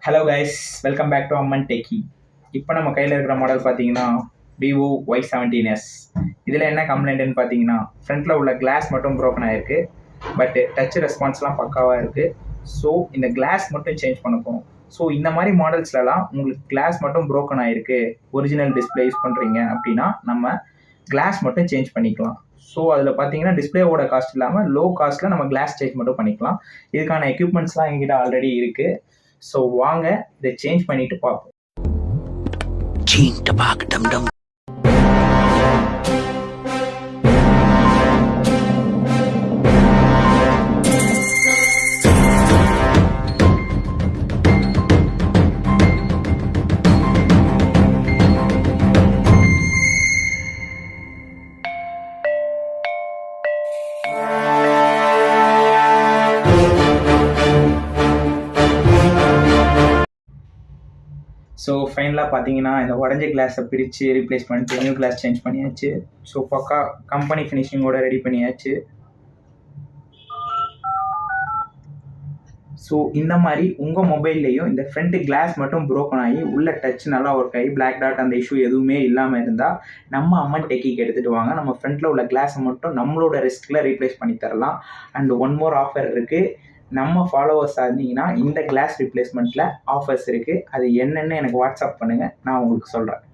Hello guys, welcome back to Amman techie. இப்போ நம்ம கையில் இருக்கிற மாடல் பார்த்தீங்கன்னா விவோ Y17s. இதில் என்ன கம்ப்ளைண்ட்டுன்னு பார்த்தீங்கன்னா ஃப்ரண்ட்டில் உள்ள கிளாஸ் மட்டும் ப்ரோக்கன் ஆகிருக்கு. பட் டச் ரெஸ்பான்ஸ்லாம் பக்காவாக இருக்குது. ஸோ இந்த கிளாஸ் மட்டும் சேஞ்ச் பண்ண போகிறோம். ஸோ இந்த மாதிரி மாடல்ஸ்லலாம் உங்களுக்கு கிளாஸ் மட்டும் ப்ரோக்கன் ஆகிருக்கு, ஒரிஜினல் டிஸ்பிளே யூஸ் பண்ணுறீங்க அப்படின்னா நம்ம கிளாஸ் மட்டும் சேஞ்ச் பண்ணிக்கலாம். ஸோ அதில் பார்த்தீங்கன்னா டிஸ்பிளேவோட காஸ்ட் இல்லாமல் லோ காஸ்ட்டில் நம்ம கிளாஸ் சேஞ்ச் மட்டும் பண்ணிக்கலாம். இதுக்கான எக்யூப்மெண்ட்ஸ்லாம் எங்கிட்ட ஆல்ரெடி இருக்குது. ஸோ வாங்க இதை சேஞ்ச் பண்ணிட்டு பார்ப்போம். ஸோ ஃபைனலாக பார்த்தீங்கன்னா இந்த உடஞ்ச கிளாஸை பிரித்து ரீப்ளேஸ் பண்ணிட்டு நியூ கிளாஸ் சேஞ்ச் பண்ணியாச்சு. ஸோ பக்கா கம்பெனி ஃபினிஷிங்கோட ரெடி பண்ணியாச்சு. ஸோ இந்த மாதிரி உங்கள் மொபைல்லையும் இந்த ஃப்ரண்ட் கிளாஸ் மட்டும் ப்ரோக்கன் ஆகி உள்ள டச் நல்லா ஒர்க் ஆகி பிளாக் டாட் அந்த இஷ்யூ எதுவுமே இல்லாமல் இருந்தால் நம்ம அம்மன் டெக்கிக்கு எடுத்துகிட்டு வாங்க. நம்ம ஃப்ரண்ட்டில் உள்ள கிளாஸை மட்டும் நம்மளோட ரிஸ்கில் ரீப்ளேஸ் பண்ணி தரலாம். அண்ட் ஒன் மோர் ஆஃபர் இருக்குது. நம்ம ஃபாலோவர்ஸாக இருந்தீங்கன்னா இந்த கிளாஸ் ரீப்ளேஸ்மெண்ட்டில் ஆஃபர்ஸ் இருக்குது. அது என்னென்னு எனக்கு வாட்ஸ்அப் பண்ணுங்கள், நான் உங்களுக்கு சொல்கிறேன்.